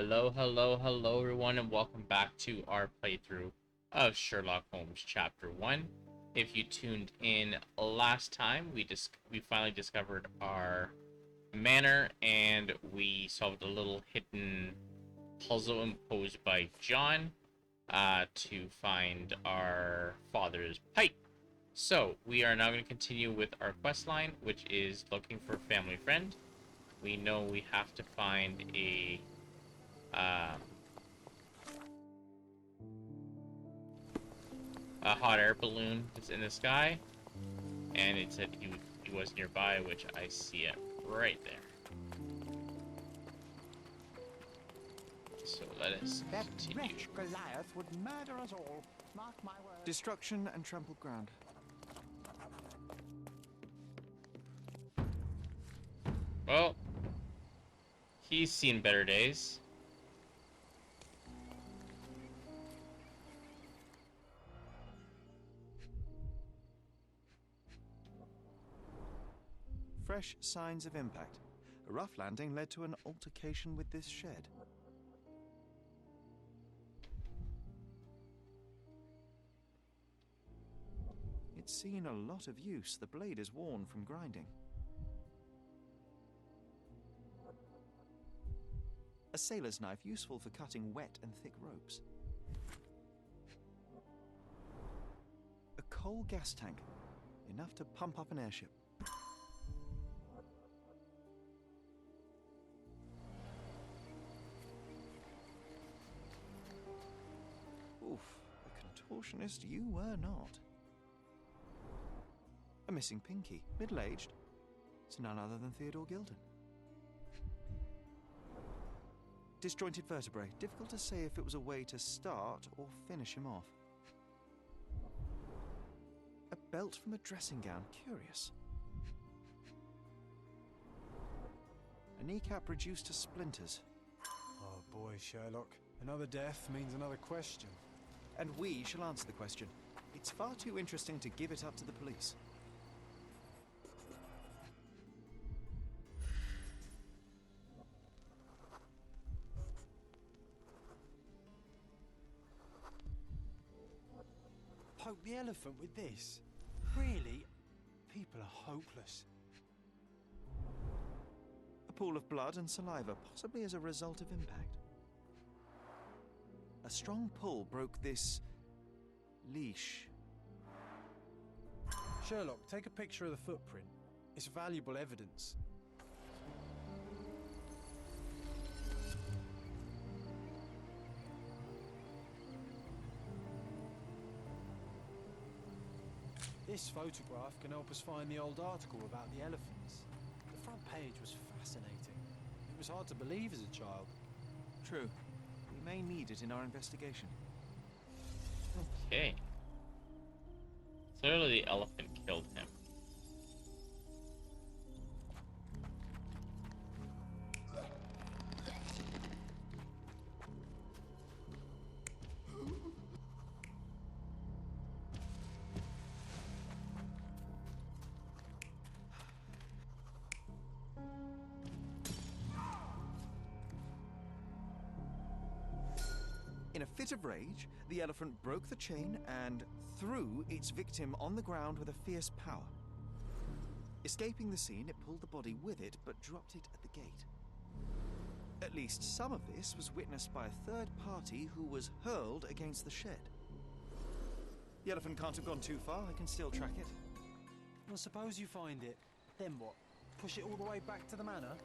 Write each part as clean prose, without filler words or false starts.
Hello everyone, and welcome back to our playthrough of Sherlock Holmes Chapter One. If you tuned in last time, we finally discovered our manor, and we solved a little hidden puzzle imposed by John to find our father's pipe. So, we are now going to continue with our quest line, which is looking for a family friend. We know we have to find um, a hot air balloon that's in the sky, and it said he was nearby, which I see it right there. So let us continue. That wretch Goliath would murder us all. Mark my words. Destruction and trampled ground. Well, he's seen better days. Fresh signs of impact. A rough landing led to an altercation with this shed. It's seen a lot of use. The blade is worn from grinding. A sailor's knife, useful for cutting wet and thick ropes. A coal gas tank, enough to pump up an airship. Oof, a contortionist you were not. A missing pinky, middle-aged. It's none other than Theodore Gilden. Disjointed vertebrae. Difficult to say if it was a way to start or finish him off. A belt from a dressing gown. Curious. A kneecap reduced to splinters. Oh boy, Sherlock. Another death means another question. And we shall answer the question. It's far too interesting to give it up to the police. Poke the elephant with this? Really? People are hopeless. A pool of blood and saliva, possibly as a result of impact. A strong pull broke this leash. Sherlock, take a picture of the footprint. It's valuable evidence. This photograph can help us find the old article about the elephants. The front page was fascinating. It was hard to believe as a child. True. We may need it in our investigation. Okay. Clearly the elephant killed him. In a fit of rage, the elephant broke the chain and threw its victim on the ground with a fierce power. Escaping the scene, it pulled the body with it, but dropped it at the gate. At least some of this was witnessed by a third party who was hurled against the shed. The elephant can't have gone too far. I can still track it. Well, suppose you find it. Then what? Push it all the way back to the manor?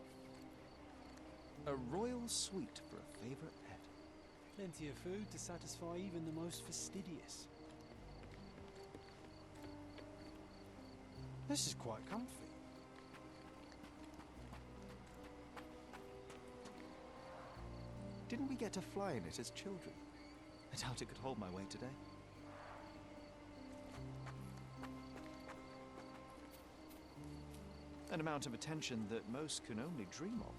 A royal suite for a favorite pet. Plenty of food to satisfy even the most fastidious. This is quite comfy. Didn't we get to fly in it as children? I doubt it could hold my weight today. An amount of attention that most can only dream of.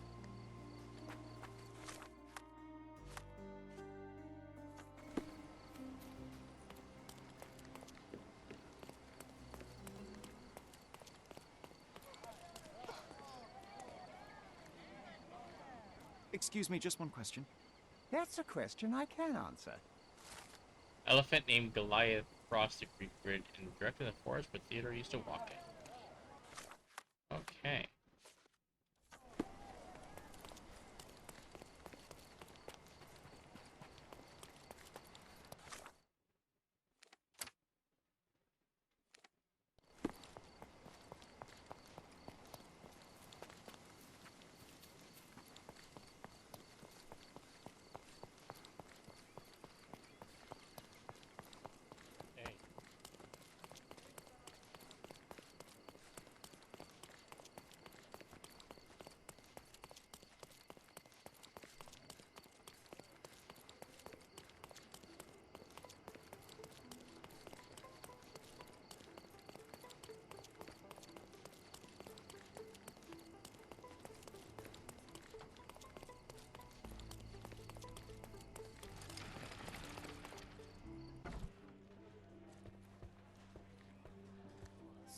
Excuse me, just one question. That's a question I can answer. Elephant named Goliath crossed the Greek bridge and directed the forest where Theodore used to walk in. Okay. Hey.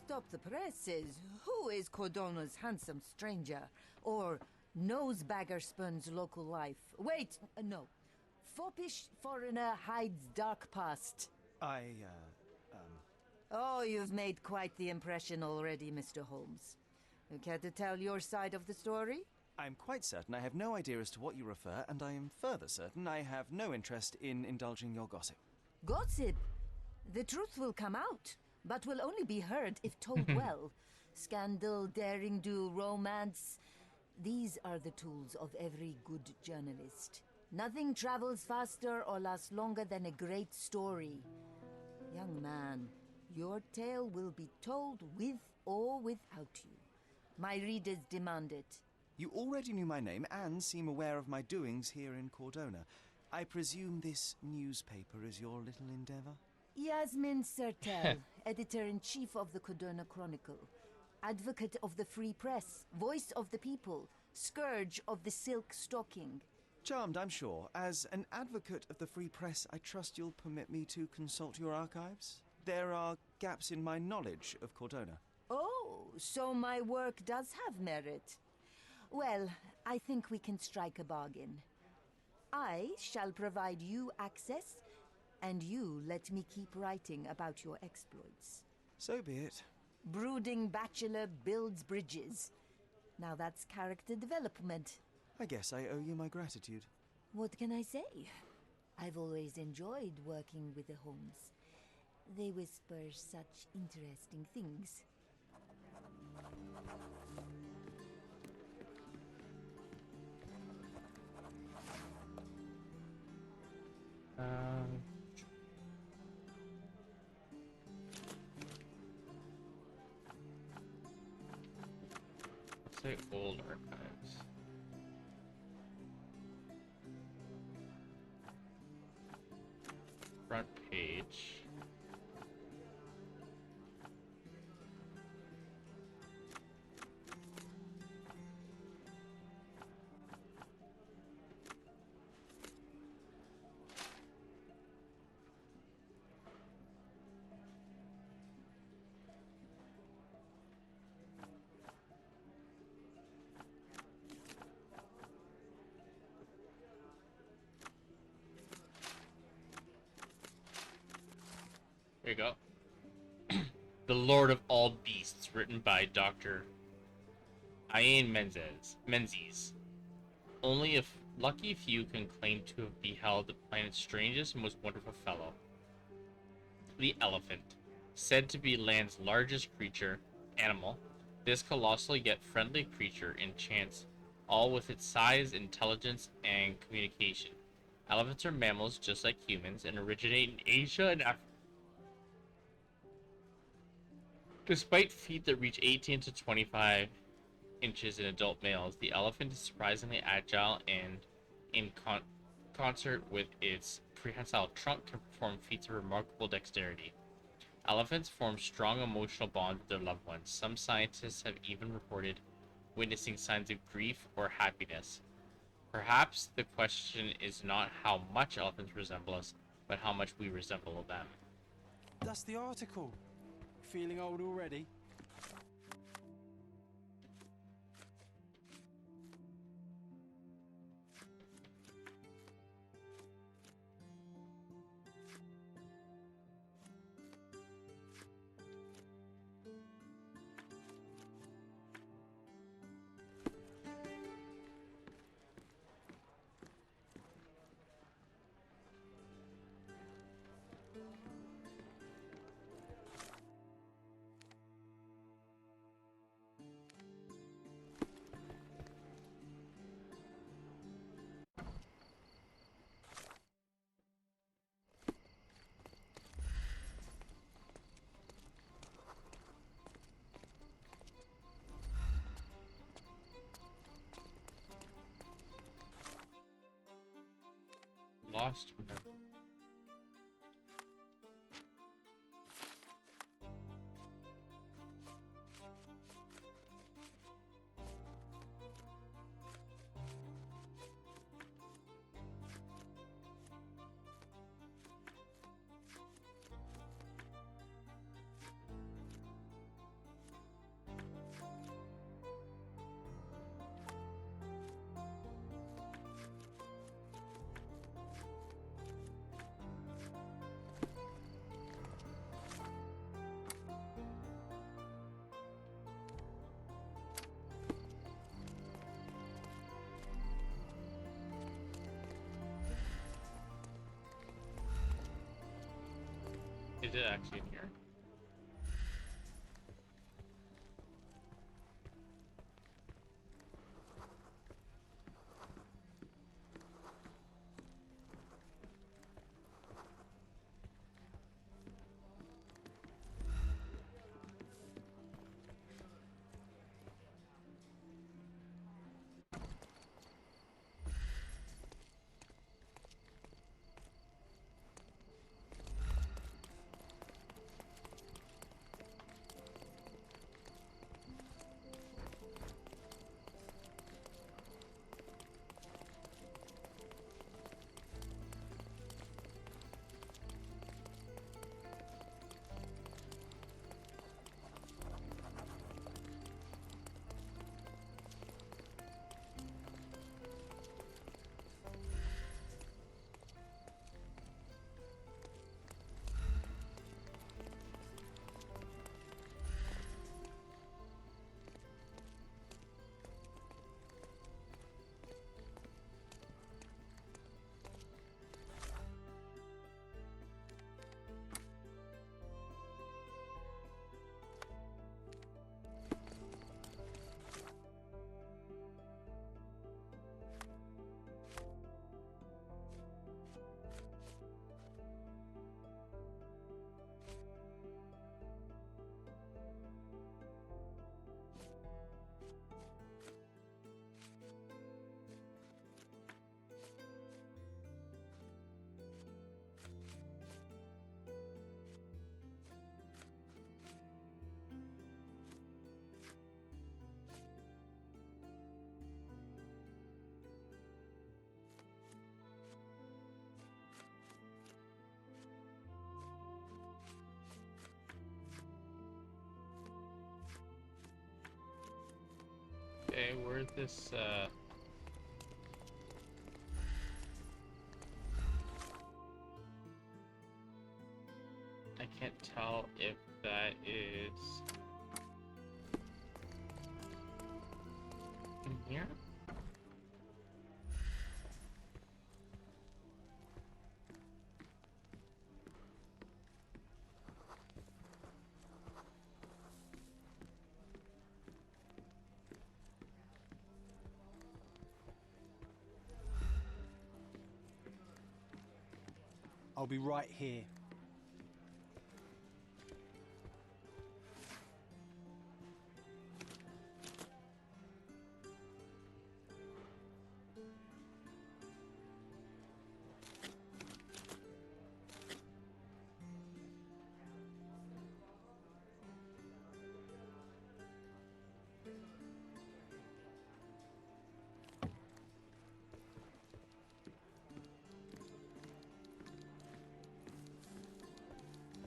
Stop the presses. Who is Cordona's handsome stranger? Or nosebagger spurns local life? Wait, no. Foppish foreigner hides dark past. Oh, you've made quite the impression already, Mr. Holmes. You care to tell your side of the story? I'm quite certain I have no idea as to what you refer, and I am further certain I have no interest in indulging your gossip. Gossip? The truth will come out, but will only be heard if told well. Scandal, daring-do, romance. These are the tools of every good journalist. Nothing travels faster or lasts longer than a great story. Young man, your tale will be told with or without you. My readers demand it. You already knew my name and seem aware of my doings here in Cordona. I presume this newspaper is your little endeavor? Yasmin Sertel, editor-in-chief of the Cordona Chronicle. Advocate of the free press, voice of the people, scourge of the silk stocking. Charmed, I'm sure. As an advocate of the free press, I trust you'll permit me to consult your archives? There are gaps in my knowledge of Cordona. Oh, so my work does have merit. Well, I think we can strike a bargain. I shall provide you access, and you let me keep writing about your exploits. So be it. Brooding bachelor builds bridges. Now that's character development. I guess I owe you my gratitude. What can I say? I've always enjoyed working with the Holmes. They whisper such interesting things. Let's say old archives. Front page. There you go. The Lord of All Beasts, written by Dr. Ian Menzies. Only a lucky few can claim to have beheld the planet's strangest and most wonderful fellow. The elephant, said to be land's largest animal, this colossal yet friendly creature enchants all with its size, intelligence, and communication. Elephants are mammals just like humans and originate in Asia and Africa. Despite feet that reach 18 to 25 inches in adult males, the elephant is surprisingly agile and, in concert with its prehensile trunk, can perform feats of remarkable dexterity. Elephants form strong emotional bonds with their loved ones. Some scientists have even reported witnessing signs of grief or happiness. Perhaps the question is not how much elephants resemble us, but how much we resemble them. That's the article. Feeling old already? lost. Is it actually in here? Okay, where's this, I can't tell if that is in here? I'll be right here.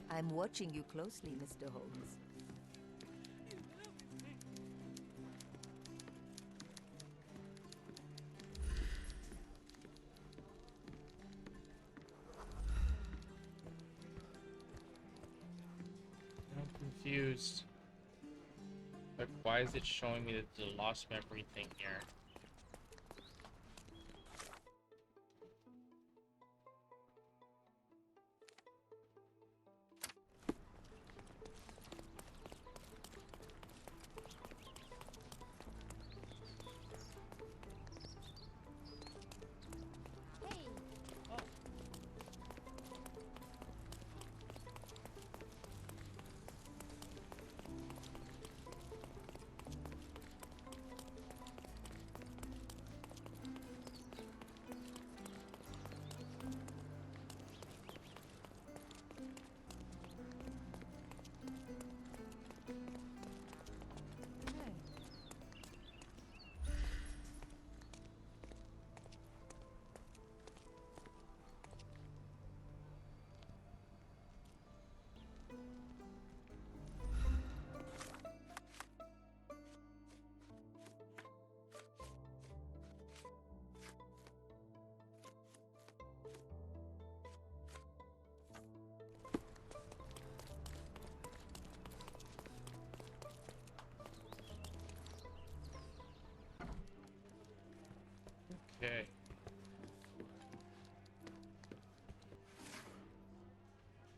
I'm watching you closely, Mr. Holmes. I'm confused. Like, why is it showing me the lost memory thing here?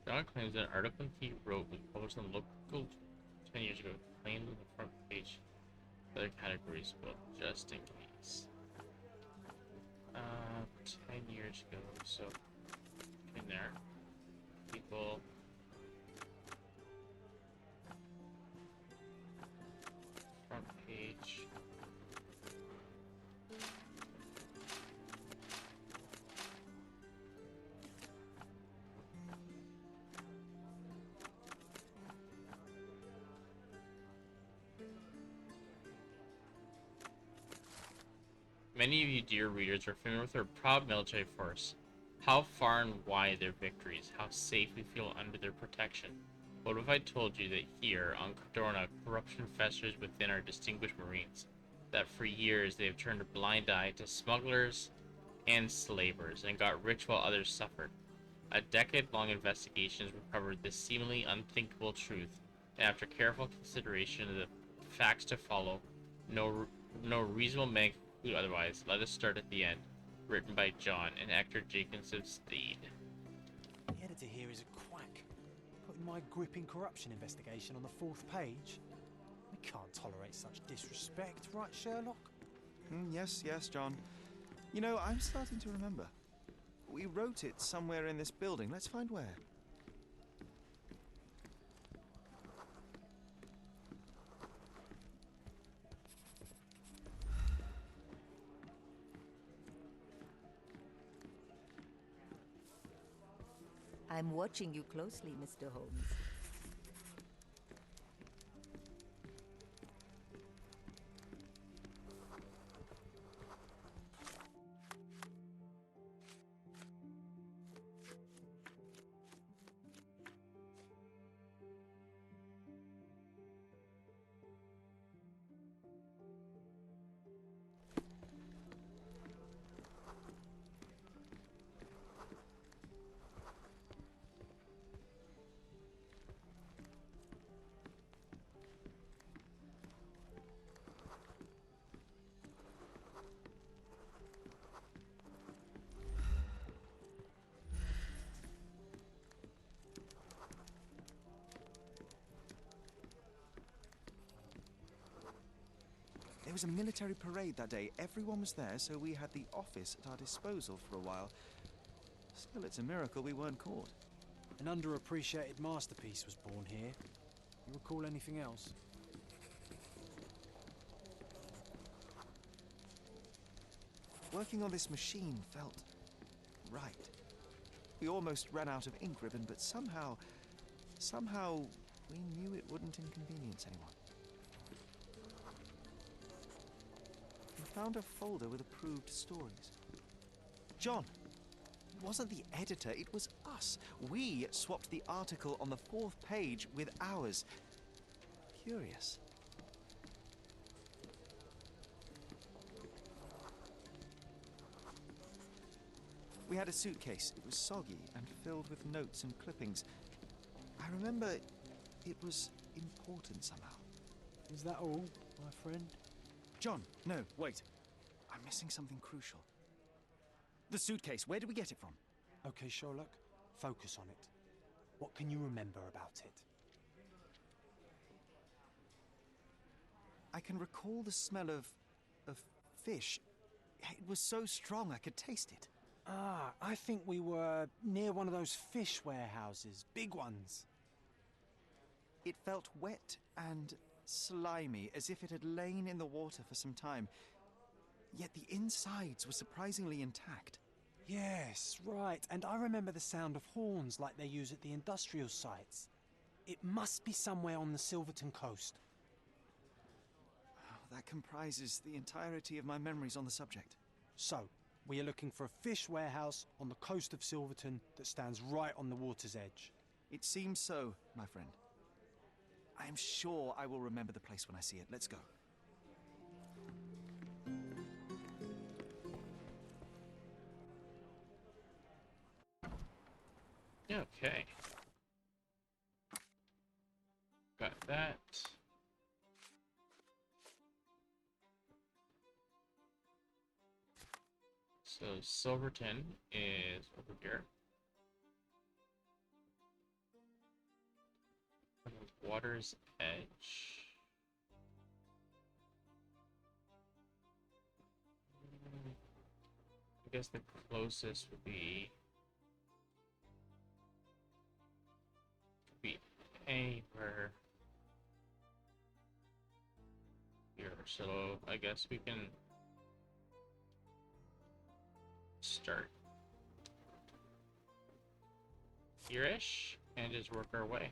John claims that an article he wrote was published in the local 10 years ago, claimed on the front page. Other categories, but just in case. 10 years ago, so in there, people. Front page. Many of you, dear readers, are familiar with our proud military force. How far and wide their victories, how safe we feel under their protection. What if I told you that here, on Cardona, corruption festers within our distinguished Marines? That for years they have turned a blind eye to smugglers and slavers, and got rich while others suffered. A decade-long investigation has uncovered this seemingly unthinkable truth, and after careful consideration of the facts to follow, no reasonable man can conclude otherwise. Let us start at the end. Written by John and Hector Jacobson Steed. The editor here is a quack, putting my gripping corruption investigation on the 4th page. We can't tolerate such disrespect, right, Sherlock? Yes, John. You know, I'm starting to remember. We wrote it somewhere in this building. Let's find where. I'm watching you closely, Mr. Holmes. There was a military parade that day. Everyone was there, so we had the office at our disposal for a while. Still, it's a miracle we weren't caught. An underappreciated masterpiece was born here. You recall anything else? Working on this machine felt right. We almost ran out of ink ribbon, but somehow we knew it wouldn't inconvenience anyone. We found a folder with approved stories. John, it wasn't the editor, it was us. We swapped the article on the 4th page with ours. Curious. We had a suitcase. It was soggy and filled with notes and clippings. I remember it was important somehow. Is that all, my friend? John, no, wait. I'm missing something crucial. The suitcase, where did we get it from? Okay, Sherlock, focus on it. What can you remember about it? I can recall the smell of fish. It was so strong I could taste it. Ah, I think we were near one of those fish warehouses, big ones. It felt wet and slimy, as if it had lain in the water for some time. Yet the insides were surprisingly intact. Yes, right. And I remember the sound of horns like they use at the industrial sites. It must be somewhere on the Silverton coast. Oh, that comprises the entirety of my memories on the subject. So, we are looking for a fish warehouse on the coast of Silverton that stands right on the water's edge. It seems so, my friend. I am sure I will remember the place when I see it. Let's go. Okay. Got that. So Silverton is over here. Water's edge. I guess the closest would be anywhere here. So I guess we can start here-ish and just work our way.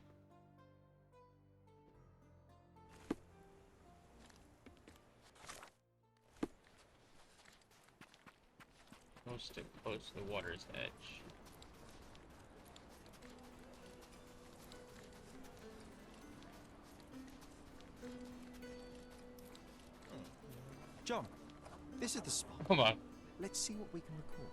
We'll stick close to the water's edge. John, this is the spot. Come on. Let's see what we can record.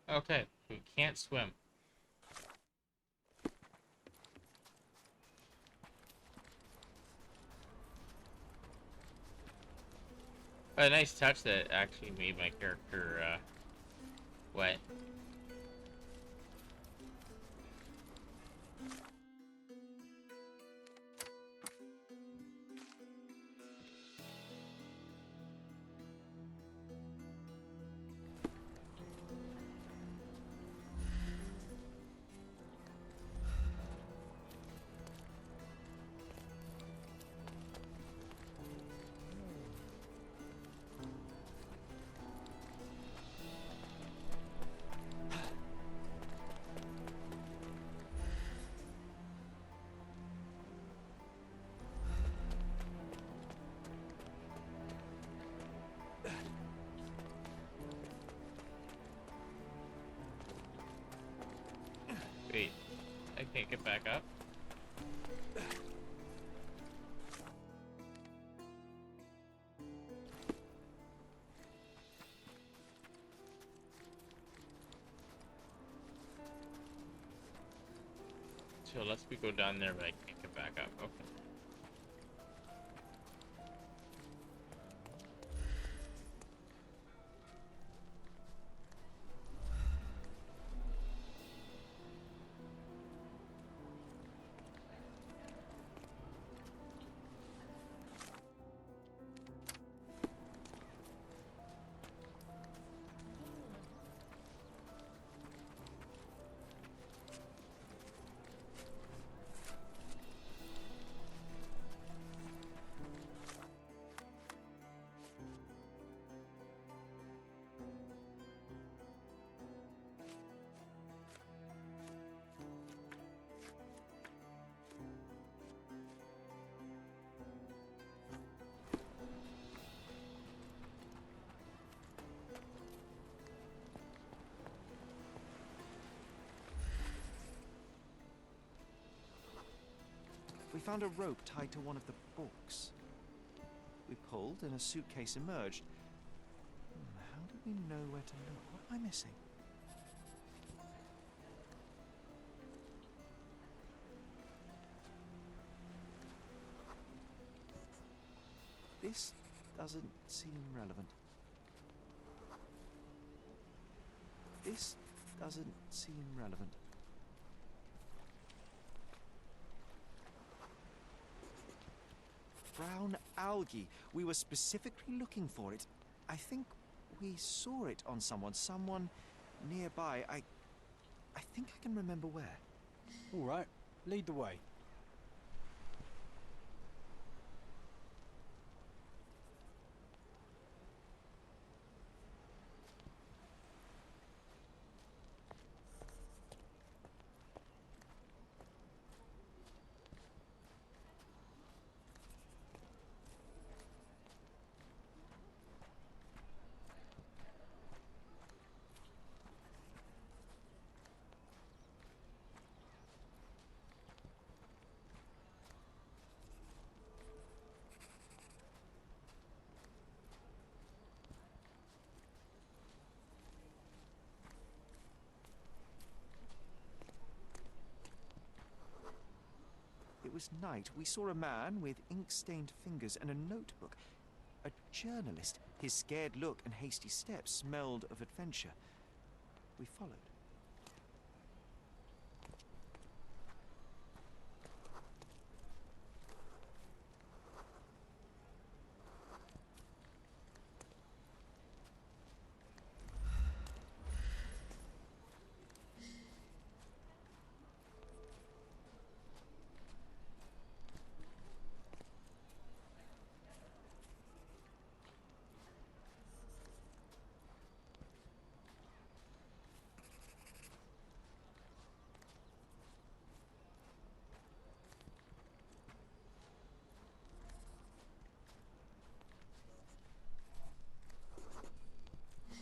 Okay, we can't swim. A nice touch that actually made my character wet. Wait, I can't get back up. So let's go down there, but I can't get back up. Okay. We found a rope tied to one of the books. We pulled and a suitcase emerged. How do we know where to look? What am I missing? This doesn't seem relevant. This doesn't seem relevant. Brown algae. We were specifically looking for it. I think we saw it on someone nearby. I think I can remember where. All right, lead the way. was night, we saw a man with ink-stained fingers and a notebook. A journalist. His scared look and hasty steps smelled of adventure. We followed.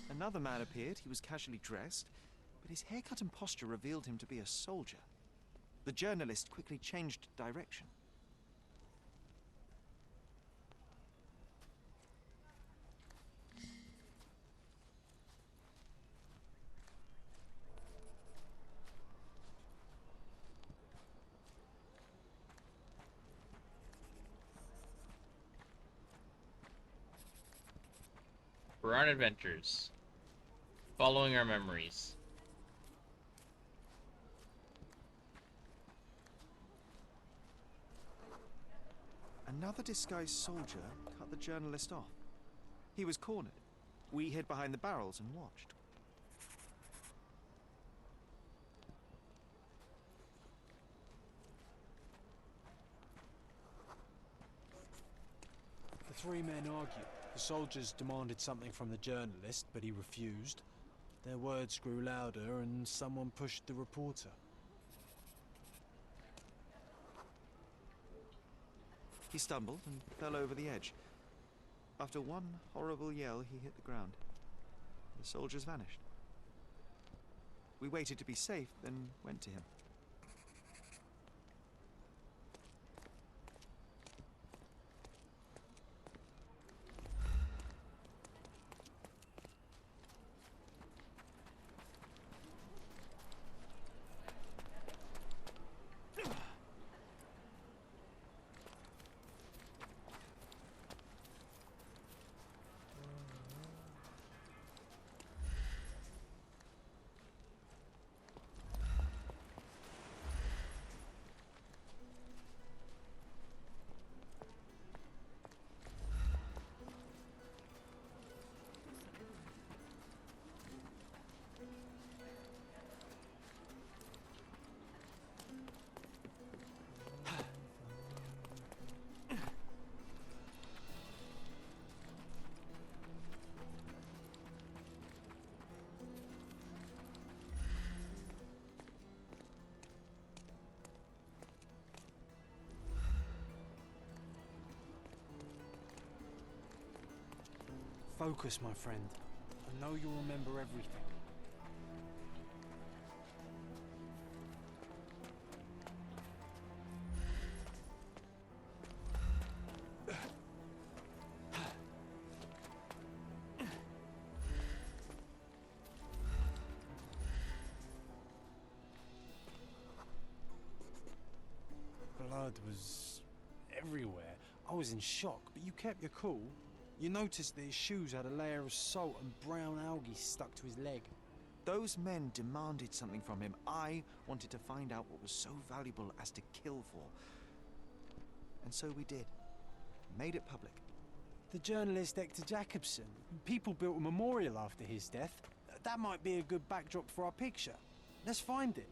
Another man appeared. He was casually dressed, but his haircut and posture revealed him to be a soldier. The journalist quickly changed direction. For our adventures, following our memories. Another disguised soldier cut the journalist off. He was cornered. We hid behind the barrels and watched. The three men argued. The soldiers demanded something from the journalist, but he refused. Their words grew louder, and someone pushed the reporter. He stumbled and fell over the edge. After one horrible yell, he hit the ground. The soldiers vanished. We waited to be safe, then went to him. Focus, my friend. I know you'll remember everything. Blood was everywhere. I was in shock, but you kept your cool. You noticed that his shoes had a layer of salt and brown algae stuck to his leg. Those men demanded something from him. I wanted to find out what was so valuable as to kill for. And so we did. Made it public. The journalist Hector Jacobson. People built a memorial after his death. That might be a good backdrop for our picture. Let's find it.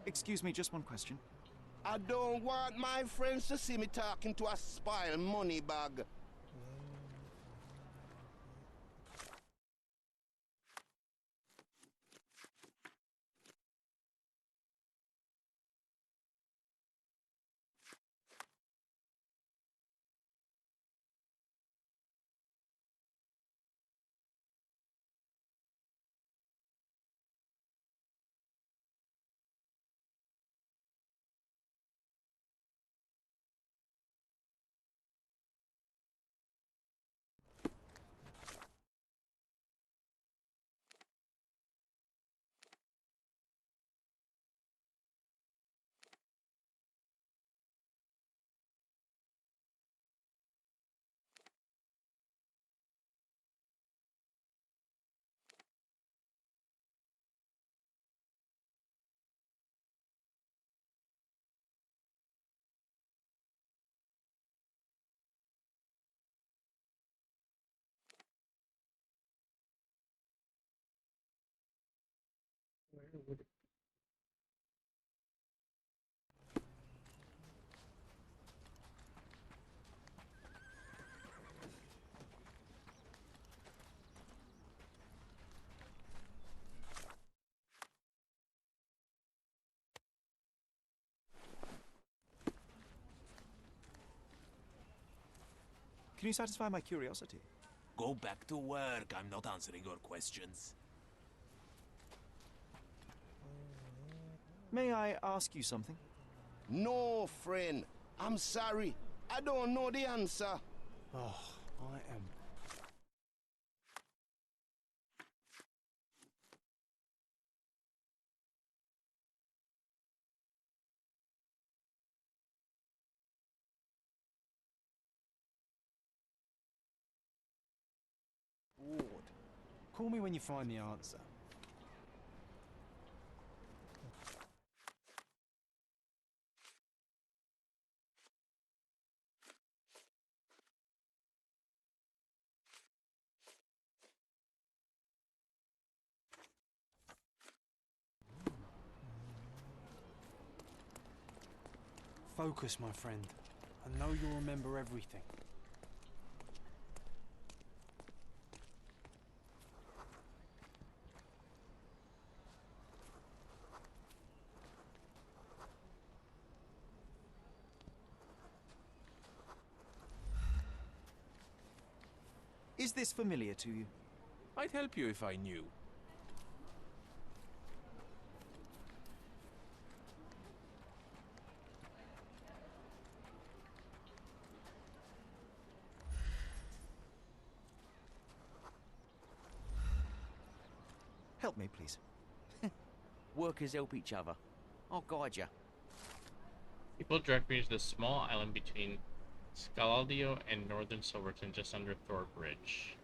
Excuse me, just one question. I don't want my friends to see me talking to a spoiled money bag. Where would Can you satisfy my curiosity? Go back to work. I'm not answering your questions. May I ask you something? No, friend. I'm sorry. I don't know the answer. Oh, I am. Bored. Call me when you find the answer. Focus, my friend. I know you'll remember everything. Is this familiar to you? I'd help you if I knew. Help me, please. Workers help each other. I'll guide you. people direct me to the small island between Scaladio and northern Silverton, just under Thor Bridge.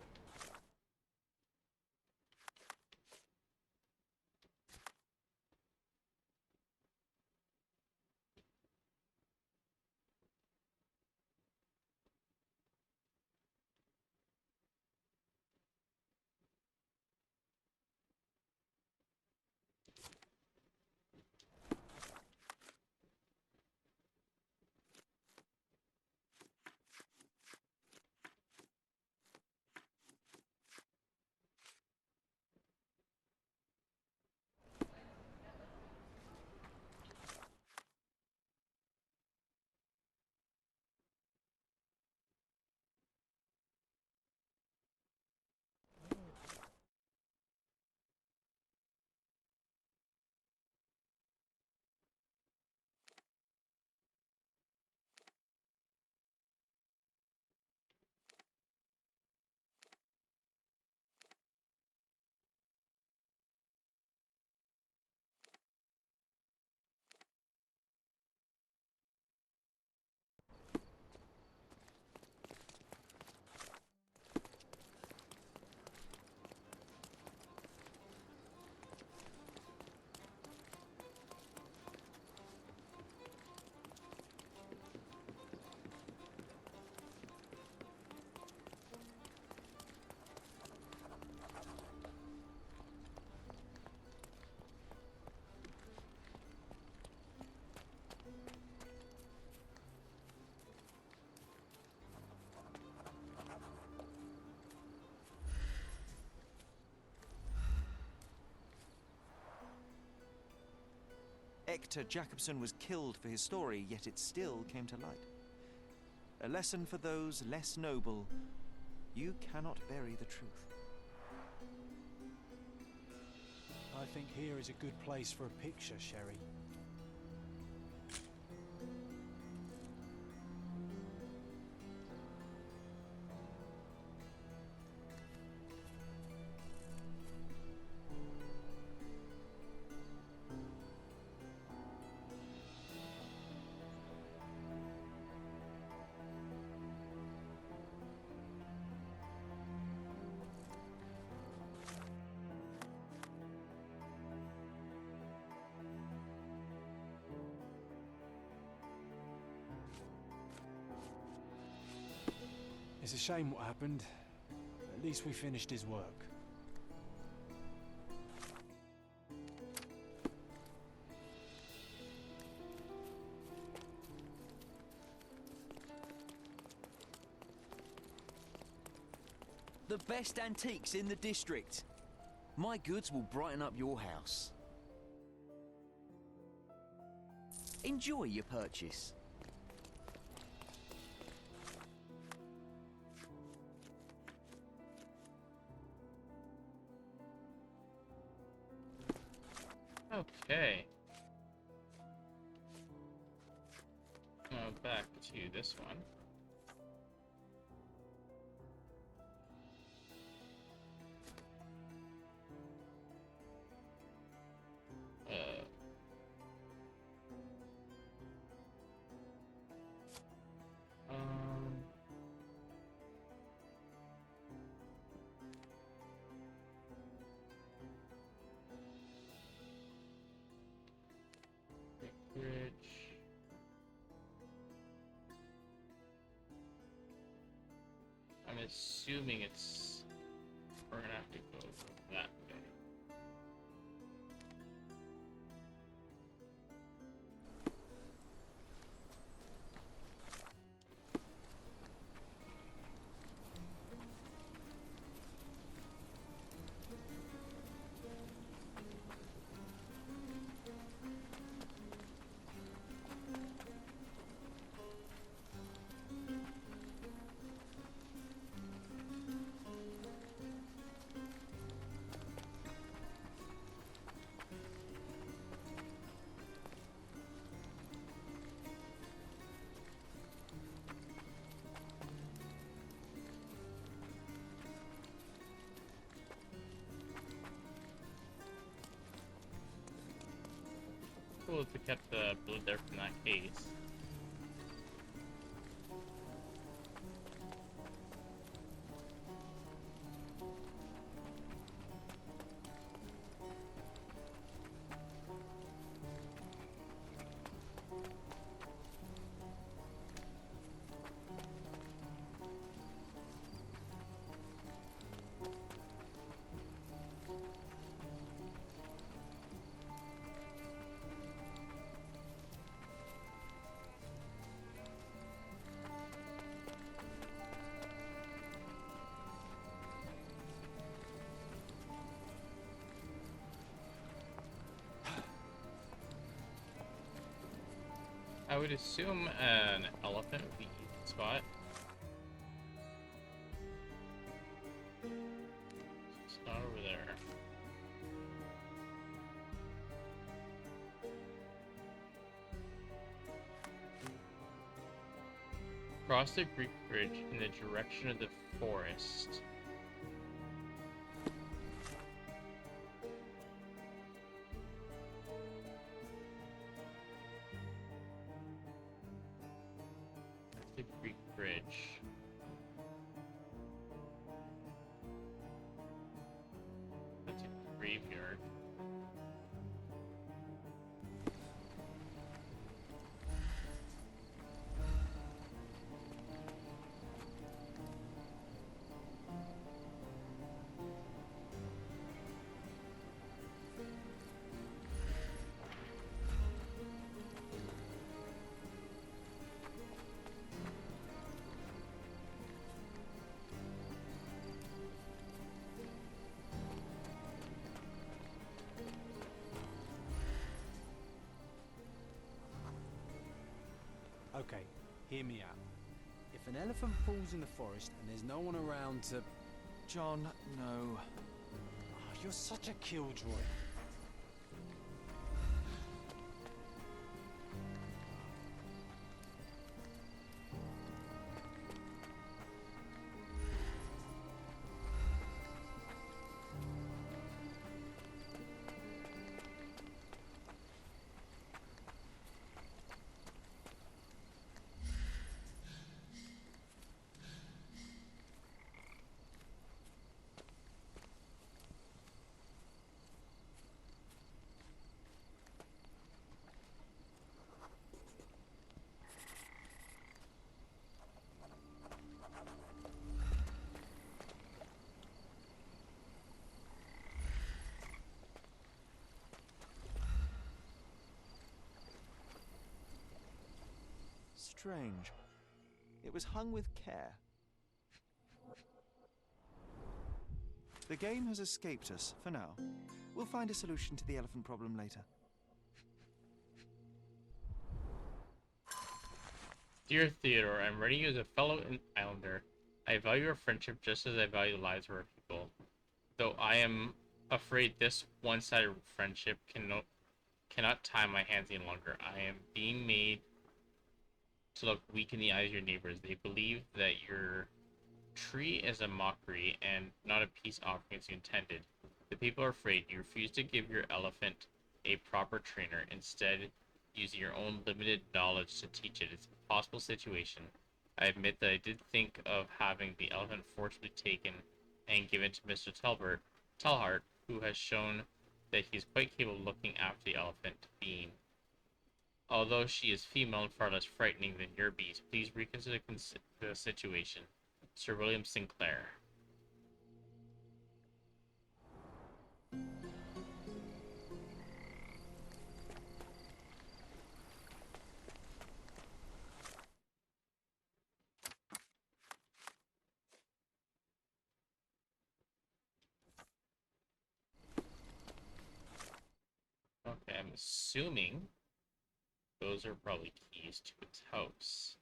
Victor Jacobson was killed for his story, yet it still came to light. A lesson for those less noble. You cannot bury the truth. I think here is a good place for a picture, Sherry. It's a shame what happened. At least we finished his work. The best antiques in the district. My goods will brighten up your house. Enjoy your purchase. Okay. Now back to this one. Um, Bridge. I'm assuming we're gonna have to go that way. Cool if we kept the blood there from that case. I would assume an elephant would be the spot. It's not over there. Cross the Greek Bridge in the direction of the forest. The Greek Bridge. That's a graveyard. Okay, hear me out. If an elephant falls in the forest and there's no one around to... John, no. Oh, you're such a killjoy. Strange. It was hung with care. The game has escaped us for now. We'll find a solution to the elephant problem later. Dear Theodore, I'm writing you as a fellow islander. I value our friendship just as I value the lives of our people. Though I am afraid this one-sided friendship cannot tie my hands any longer. I am being made to look weak in the eyes of your neighbors. They believe that your tree is a mockery and not a peace offering as you intended. The people are afraid. You refuse to give your elephant a proper trainer, instead using your own limited knowledge to teach it. It's a possible situation. I admit that I did think of having the elephant forcibly taken and given to Mr. Telhart, who has shown that he is quite capable of looking after the elephant being. Although she is female and far less frightening than your beast, please reconsider the situation. Sir William Sinclair. Okay, I'm assuming those are probably keys to its house.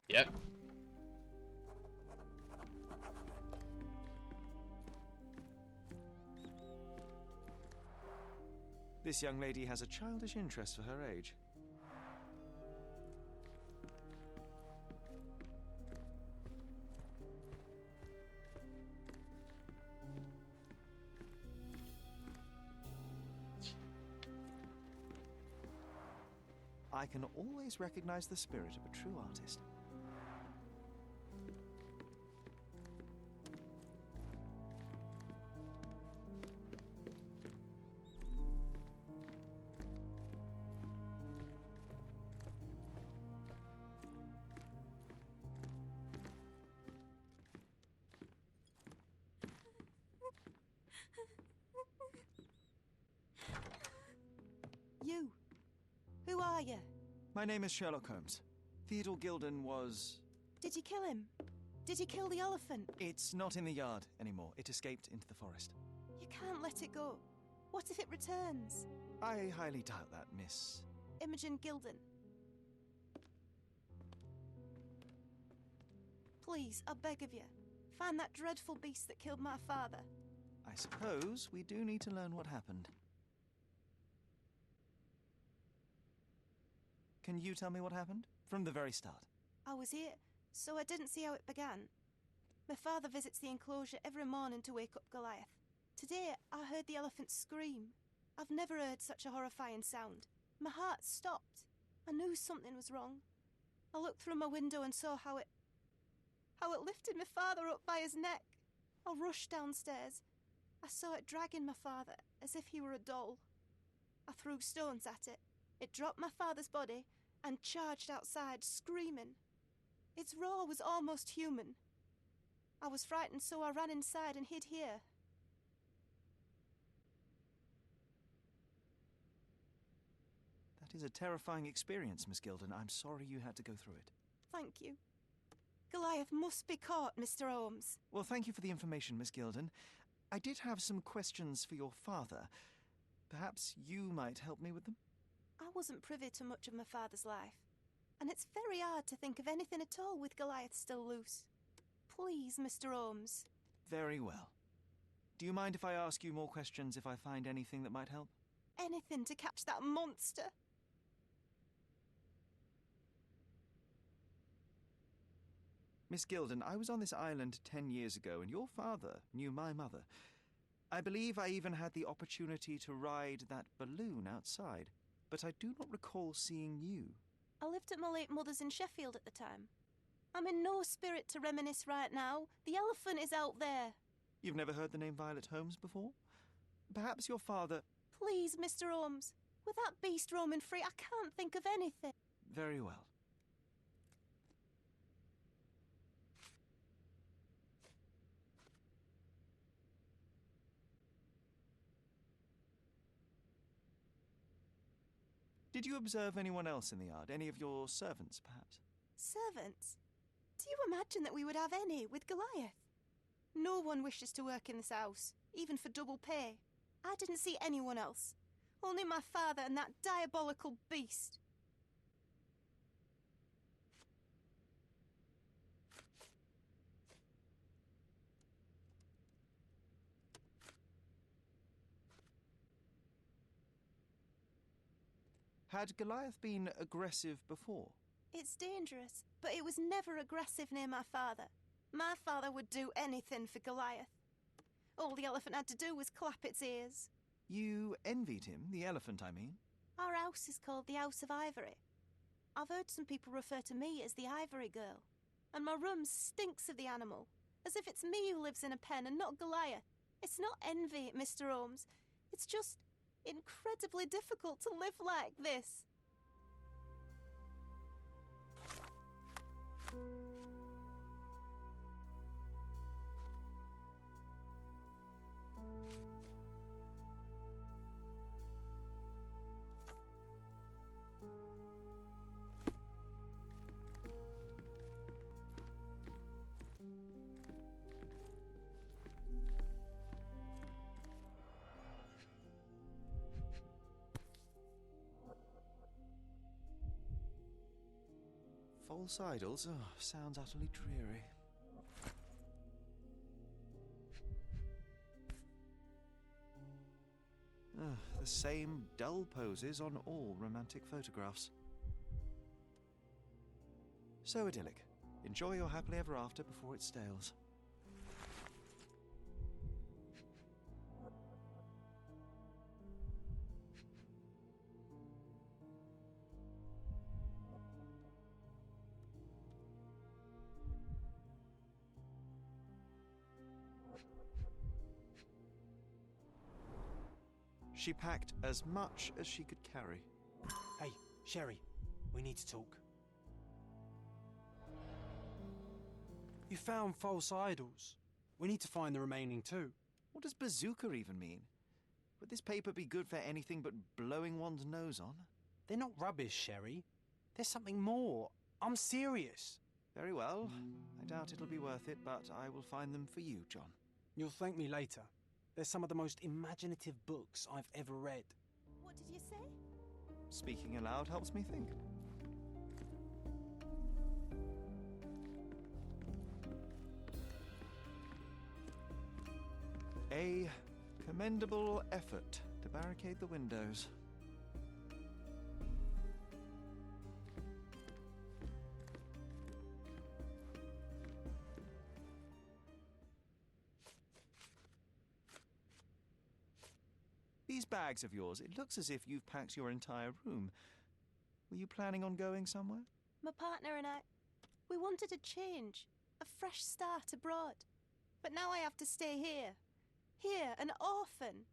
Yep. This young lady has a childish interest for her age. I can always recognize the spirit of a true artist. You. Who are you? My name is Sherlock Holmes. Theodore Gilden was... Did you kill him? Did you kill the elephant? It's not in the yard anymore. It escaped into the forest. You can't let it go. What if it returns? I highly doubt that, Miss... Imogen Gilden. Please, I beg of you, find that dreadful beast that killed my father. I suppose we do need to learn what happened. Can you tell me what happened? From the very start. I was here, so I didn't see how it began. My father visits the enclosure every morning to wake up Goliath. Today, I heard the elephant scream. I've never heard such a horrifying sound. My heart stopped. I knew something was wrong. I looked through my window and saw how it lifted my father up by his neck. I rushed downstairs. I saw it dragging my father as if he were a doll. I threw stones at it. It dropped my father's body and charged outside, screaming. Its roar was almost human. I was frightened, so I ran inside and hid here. That is a terrifying experience, Miss Gilden. I'm sorry you had to go through it. Thank you. Goliath must be caught, Mr. Holmes. Well, thank you for the information, Miss Gilden. I did have some questions for your father. Perhaps you might help me with them? I wasn't privy to much of my father's life, and it's very hard to think of anything at all with Goliath still loose. Please, Mr. Holmes. Very well. Do you mind if I ask you more questions if I find anything that might help? Anything to catch that monster. Miss Gilden, I was on this island 10 years ago, and your father knew my mother. I believe I even had the opportunity to ride that balloon outside, but I do not recall seeing you. I lived at my late mother's in Sheffield at the time. I'm in no spirit to reminisce right now. The elephant is out there. You've never heard the name Violet Holmes before? Perhaps your father... Please, Mr. Holmes. With that beast roaming free, I can't think of anything. Very well. Did you observe anyone else in the yard? Any of your servants, perhaps? Servants? Do you imagine that we would have any with Goliath? No one wishes to work in this house, even for double pay. I didn't see anyone else. Only my father and that diabolical beast. Had Goliath been aggressive before? It's dangerous, but it was never aggressive near my father. My father would do anything for Goliath. All the elephant had to do was clap its ears. You envied him, the elephant, I mean? Our house is called the House of Ivory. I've heard some people refer to me as the Ivory Girl, and my room stinks of the animal, as if it's me who lives in a pen and not Goliath. It's not envy, Mr. Holmes. It's just incredibly difficult to live like this. False idols? Oh, sounds utterly dreary. The same dull poses on all romantic photographs. So idyllic. Enjoy your happily ever after before it stales. She packed as much as she could carry. Hey, Sherry, we need to talk. You found false idols. We need to find the remaining two. What does bazooka even mean? Would this paper be good for anything but blowing one's nose on? They're not rubbish, Sherry. There's something more. I'm serious. Very well. I doubt it'll be worth it, but I will find them for you, John. You'll thank me later. They're some of the most imaginative books I've ever read. What did you say? Speaking aloud helps me think. A commendable effort to barricade the windows. These bags of yours, it looks as if you've packed your entire room. Were you planning on going somewhere? My partner and I, we wanted a change, a fresh start abroad. But now I have to stay here. Here, an orphan.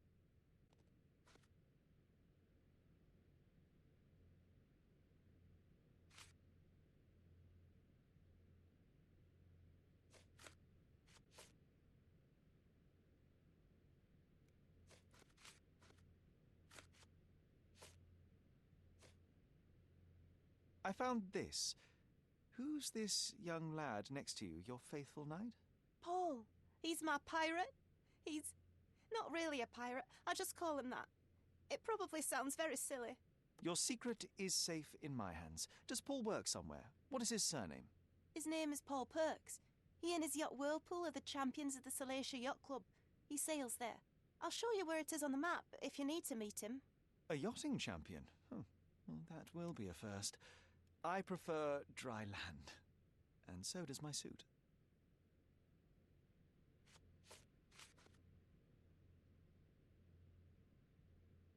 I found this. Who's this young lad next to you, your faithful knight? Paul. He's my pirate. He's not really a pirate. I just call him that. It probably sounds very silly. Your secret is safe in my hands. Does Paul work somewhere? What is his surname? His name is Paul Perks. He and his yacht Whirlpool are the champions of the Salacia Yacht Club. He sails there. I'll show you where it is on the map if you need to meet him. A yachting champion? Well, that will be a first. I prefer dry land. And so does my suit.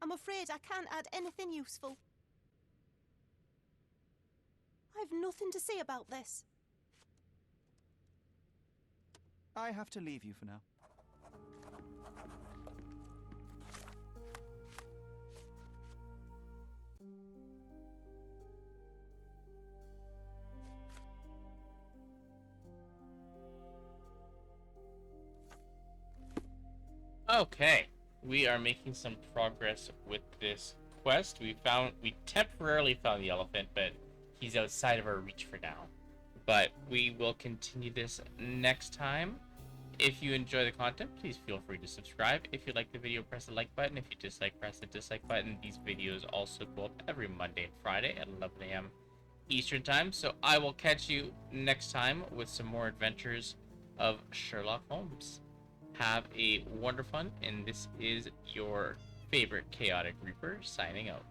I'm afraid I can't add anything useful. I've nothing to say about this. I have to leave you for now. Okay, we are making some progress with this quest. We temporarily found the elephant, but he's outside of our reach for now. But we will continue this next time. If you enjoy the content, please feel free to subscribe. If you like the video, press the like button. If you dislike, press the dislike button. These videos also go up every Monday and Friday at 11 a.m. Eastern Time. So I will catch you next time with some more adventures of Sherlock Holmes. Have a wonderful one, and this is your favorite Chaotic Reaper signing out.